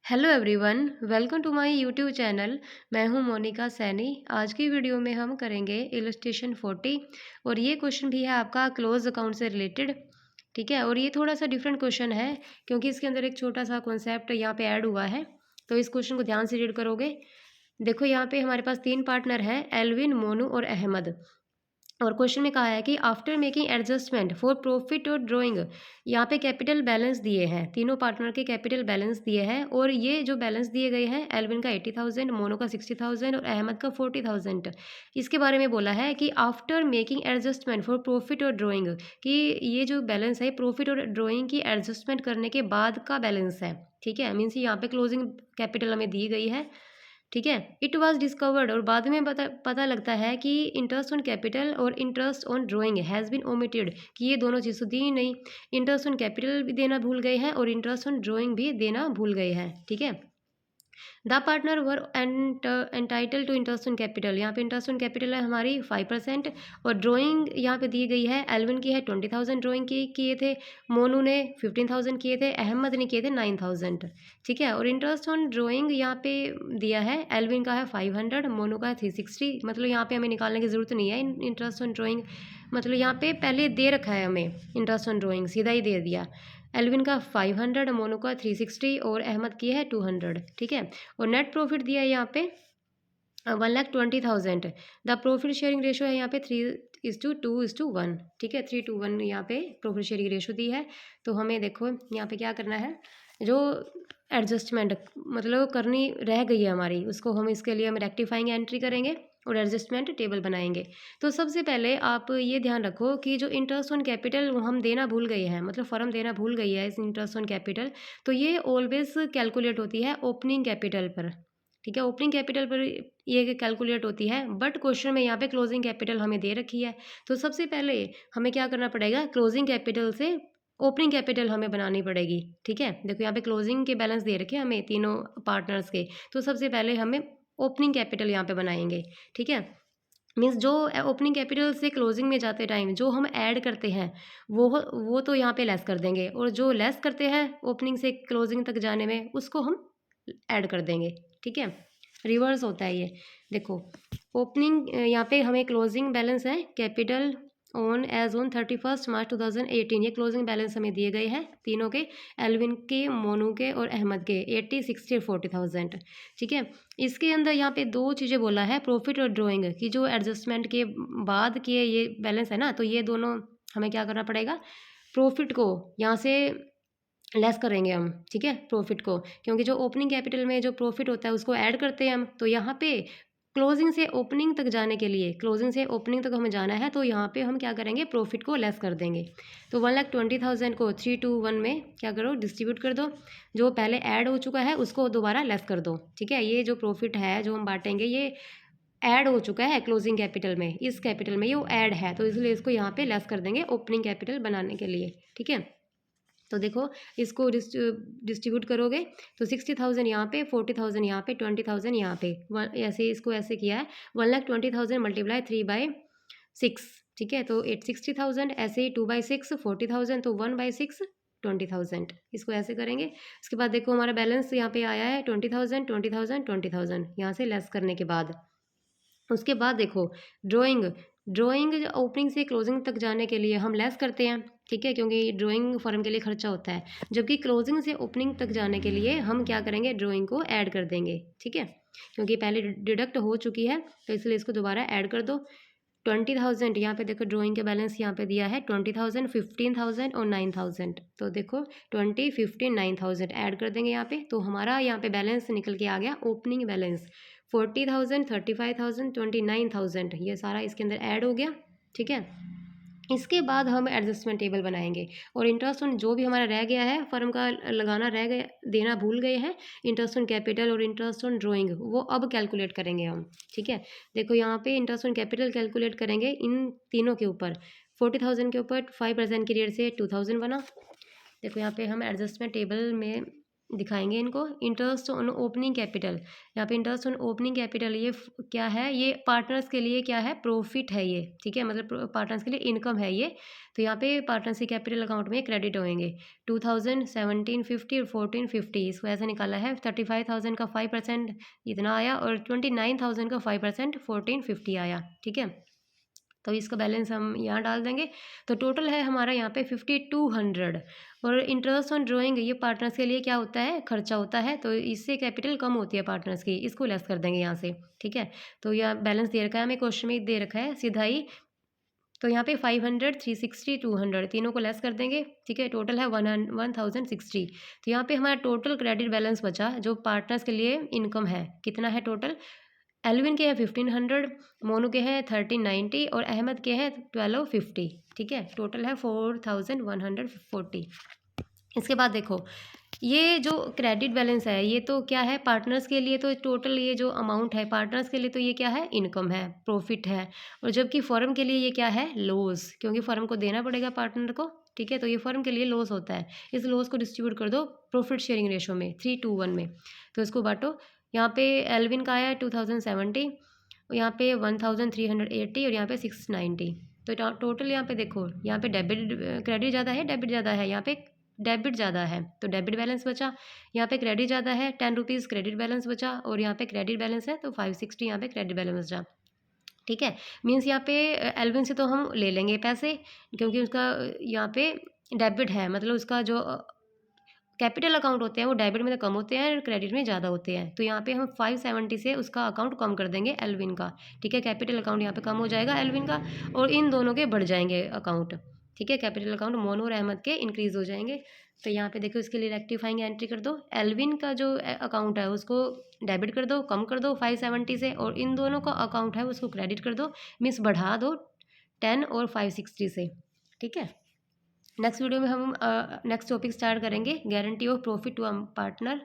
Hello everyone, welcome to my YouTube channel. मैं हूं मोनिका सैनी। आज की वीडियो में हम करेंगे इलस्ट्रेशन 40 और ये क्वेश्चन भी है आपका क्लोज अकाउंट से रिलेटेड। ठीक है, और ये थोड़ा सा डिफरेंट क्वेश्चन है क्योंकि इसके अंदर एक छोटा सा कॉन्सेप्ट यहाँ पे ऐड हुआ है। तो इस क्वेश्चन को ध्यान से रीड करोगे। देखो यहाँ पे हमारे पास 3 पार्टनर हैं, एल्विन, मोनू और अहमद। और क्वेश्चन में कहा है कि after making adjustment for profit और ड्राइंग, यहाँ पे कैपिटल बैलेंस दिए हैं, तीनों पार्टनर के कैपिटल बैलेंस दिए हैं। और ये जो बैलेंस दिए गए हैं, एल्विन का 80,000, मोनो का 60,000 और अहमद का 40,000। इसके बारे में बोला है कि after making adjustment for profit और ड्राइंग, कि ये जो बैलेंस है प्रॉफिट और ड्राइंग की एडजस्टमेंट करने के बाद का बैलेंस है। ठीक है, मीन्स यहाँ पे क्लोजिंग कैपिटल हमें दी गई है। ठीक है, इट वाज डिस्कवर्ड, और बाद में पता लगता है कि इंटरेस्ट ऑन कैपिटल और interest on drawing has been omitted, कि ये दोनों चीज़ तो दी ही नहीं। इंटरेस्ट ऑन कैपिटल भी देना भूल गए हैं और इंटरेस्ट ऑन ड्राइंग भी देना भूल गए हैं। ठीक है, the partner were entitled to interest on capital, यहाँ पे इंटरेस्ट ऑन कैपिटल है हमारी 5%। और ड्राइंग यहाँ पे दी गई है, एल्विन की है 20,000 ड्राइंग की किए थे, मोनू ने 15,000 किए थे, अहमद ने किए थे 9,000। ठीक है, और इंटरेस्ट ऑन ड्राइंग यहाँ पे दिया है, एल्विन का है 500, मोनू का है 360। मतलब यहाँ पे हमें निकालने की ज़रूरत नहीं है इंटरेस्ट ऑन ड्राइंग, मतलब यहाँ पे पहले दे रखा है हमें इंटरेस्ट ऑन ड्राइंग, सीधा ही दे दिया। एल्विन का 500, मोनो का 360 और अहमद की है 200। ठीक है, और नेट प्रॉफिट दिया है यहाँ पे 1,20,000। द प्रॉफिट शेयरिंग रेशो है यहाँ पे 3:2:1। ठीक है, 3:1 यहाँ पे प्रॉफिट शेयरिंग रेशो दी है। तो हमें देखो यहाँ पे क्या करना है, जो एडजस्टमेंट मतलब करनी रह गई है हमारी, उसको हम इसके लिए हम रेक्टिफाइंग एंट्री करेंगे और एडजस्टमेंट टेबल बनाएंगे। तो सबसे पहले आप ये ध्यान रखो कि जो इंटरेस्ट ऑन कैपिटल हम देना भूल गए हैं, मतलब फर्म देना भूल गई है इस इंटरेस्ट ऑन कैपिटल, तो ये ऑलवेज कैलकुलेट होती है ओपनिंग कैपिटल पर। ठीक है, ओपनिंग कैपिटल पर ये कैलकुलेट होती है, बट क्वेश्चन में यहाँ पे क्लोजिंग कैपिटल हमें दे रखी है। तो सबसे पहले हमें क्या करना पड़ेगा, क्लोजिंग कैपिटल से ओपनिंग कैपिटल हमें बनानी पड़ेगी। ठीक है, देखो यहाँ पे क्लोजिंग के बैलेंस दे रखे हैं हमें तीनों पार्टनर्स के, तो सबसे पहले हमें ओपनिंग कैपिटल यहाँ पे बनाएंगे। ठीक है, मीन्स जो ओपनिंग कैपिटल से क्लोजिंग में जाते टाइम जो हम ऐड करते हैं वो तो यहाँ पे लेस कर देंगे, और जो लेस करते हैं ओपनिंग से क्लोजिंग तक जाने में उसको हम ऐड कर देंगे। ठीक है, रिवर्स होता है ये। देखो ओपनिंग यहाँ पे हमें क्लोजिंग बैलेंस है कैपिटल ऑन एज ऑन 31 मार्च 2018, ये क्लोजिंग बैलेंस हमें दिए गए हैं तीनों के, एल्विन के, मोनू के और अहमद के 80, 60 और 40,000। ठीक है, इसके अंदर यहाँ पे दो चीज़ें बोला है, प्रॉफिट और ड्राइंग की, जो एडजस्टमेंट के बाद के ये बैलेंस है ना, तो ये दोनों हमें क्या करना पड़ेगा, प्रॉफिट को यहाँ से लेस करेंगे हम। ठीक है, प्रॉफिट को, क्योंकि जो ओपनिंग कैपिटल में जो प्रॉफिट होता है उसको ऐड करते हैं हम, तो यहाँ पे क्लोजिंग से ओपनिंग तक जाने के लिए, क्लोजिंग से ओपनिंग तक हमें जाना है, तो यहाँ पे हम क्या करेंगे, प्रॉफिट को लेस कर देंगे। तो 1,20,000 को 3:1 में क्या करो, डिस्ट्रीब्यूट कर दो। जो पहले ऐड हो चुका है उसको दोबारा लेस कर दो। ठीक है, ये जो प्रॉफिट है जो हम बांटेंगे ये ऐड हो चुका है क्लोजिंग कैपिटल में, इस कैपिटल में ये ऐड है, तो इसलिए इसको यहाँ पे लेस कर देंगे ओपनिंग कैपिटल बनाने के लिए। ठीक है, तो देखो इसको डिस्ट्रीब्यूट करोगे तो 60,000 यहाँ पे, 40,000 यहाँ पे, 20,000 यहाँ पे, ऐसे इसको ऐसे किया है, 1,20,000 मल्टीप्लाई 3/6। ठीक है, तो 60,000, ऐसे ही 2/6 40,000, तो 1/6 20,000, इसको ऐसे करेंगे। उसके बाद देखो हमारा बैलेंस यहाँ पे आया है 20,000 20,000 20,000, यहाँ से लेस करने के बाद। उसके बाद देखो ड्राइंग, ड्राइंग ओपनिंग से क्लोजिंग तक जाने के लिए हम लेस करते हैं। ठीक है, क्योंकि ड्राइंग फर्म के लिए खर्चा होता है, जबकि क्लोजिंग से ओपनिंग तक जाने के लिए हम क्या करेंगे, ड्राइंग को ऐड कर देंगे। ठीक है, क्योंकि पहले डिडक्ट हो चुकी है तो इसलिए इसको दोबारा ऐड कर दो। 20,000 यहाँ पे देखो ड्राइंग के बैलेंस यहाँ पे दिया है 20,000, 15,000 और 9,000, तो देखो 20, 15, 9,000 ऐड कर देंगे यहाँ पे, तो हमारा यहाँ पे बैलेंस निकल के आ गया ओपनिंग बैलेंस 40,000, 35,000, 29,000, ये सारा इसके अंदर ऐड हो गया। ठीक है, इसके बाद हम एडजस्टमेंट टेबल बनाएंगे, और इंटरेस्ट ऑन जो भी हमारा रह गया है फर्म का लगाना रह गया, देना भूल गए हैं, इंटरेस्ट ऑन कैपिटल और इंटरेस्ट ऑन ड्राइंग, वो अब कैलकुलेट करेंगे हम। ठीक है, देखो यहाँ पे इंटरेस्ट ऑन कैपिटल कैलकुलेट करेंगे इन तीनों के ऊपर, 40,000 के ऊपर 5% की रेट से 2,000 बना। देखो यहाँ पे हम एडजस्टमेंट टेबल में दिखाएंगे इनको। इंटरेस्ट ऑन ओपनिंग कैपिटल, यहाँ पे इंटरेस्ट ऑन ओपनिंग कैपिटल ये क्या है, ये पार्टनर्स के लिए क्या है, प्रॉफिट है ये, ठीक है, मतलब पार्टनर्स के लिए इनकम है ये। तो यहाँ पे पार्टनर्स के कैपिटल अकाउंट में क्रेडिट होंगे 2000, 1750 और 1450, इसको ऐसे निकाला है। 35,000 का 5% इतना आया और 29,000 का 5% 1450 आया, ठीक है। तो इसका बैलेंस हम यहाँ डाल देंगे। तो टोटल है हमारा यहाँ पे 5200। और इंटरेस्ट ऑन ड्राइंग ये पार्टनर्स के लिए क्या होता है, खर्चा होता है, तो इससे कैपिटल कम होती है पार्टनर्स की, इसको लेस कर देंगे यहाँ से, ठीक है। तो यह बैलेंस दे रखा है हमें, क्वेश्चन में दे रखा है सीधा ही। तो यहाँ पे 500, 360, 200 तीनों को लेस कर देंगे, ठीक है। टोटल है 1060। तो यहाँ पे हमारा टोटल क्रेडिट बैलेंस बचा जो पार्टनर्स के लिए इनकम है, कितना है टोटल। एल्विन के हैं 1500, मोनू के हैं 1390 और अहमद के हैं 1250, ठीक है। टोटल है 4140। इसके बाद देखो ये जो क्रेडिट बैलेंस है ये तो क्या है पार्टनर्स के लिए, तो टोटल ये जो अमाउंट है पार्टनर्स के लिए तो ये क्या है, इनकम है, प्रॉफिट है। और जबकि फर्म के लिए ये क्या है, लॉस, क्योंकि फर्म को देना पड़ेगा पार्टनर को, ठीक है। तो ये फर्म के लिए लॉस होता है। इस लॉस को डिस्ट्रीब्यूट कर दो प्रॉफिट शेयरिंग रेशो में 3:1 में। तो इसको बांटो। यहाँ पे एल्विन का आया 2070, यहाँ पे 1380 और यहाँ पे 690। तो टोटल यहाँ पे देखो, यहाँ पे डेबिट क्रेडिट ज़्यादा है, डेबिट ज़्यादा है, यहाँ पे डेबिट ज़्यादा है तो डेबिट बैलेंस बचा। यहाँ पे क्रेडिट ज़्यादा है, 10 रुपीज़ क्रेडिट बैलेंस बचा। और यहाँ पे क्रेडिट बैलेंस है तो 560 यहाँ पे क्रेडिट बैलेंस बचा, ठीक है। मीन्स यहाँ पे एल्विन से तो हम ले लेंगे पैसे क्योंकि उसका यहाँ पे डेबिट है, मतलब उसका जो कैपिटल अकाउंट होते हैं वो डेबिट में तो कम होते हैं और क्रेडिट में ज़्यादा होते हैं। तो यहाँ पे हम 570 से उसका अकाउंट कम कर देंगे एल्विन का, ठीक है। कैपिटल अकाउंट यहाँ पे कम हो जाएगा एल्विन का और इन दोनों के बढ़ जाएंगे अकाउंट, ठीक है। कैपिटल अकाउंट मोनू और अहमद के इंक्रीज हो जाएंगे। तो यहाँ पे देखो इसके लिए रेक्टिफाइंग एंट्री कर दो। एल्विन का जो अकाउंट है उसको डेबिट कर दो, कम कर दो 570 से, और इन दोनों का अकाउंट है उसको क्रेडिट कर दो, मीन्स बढ़ा दो 10 और 560 से, ठीक है। नेक्स्ट वीडियो में हम नेक्स्ट टॉपिक स्टार्ट करेंगे, guarantee of profit to partner.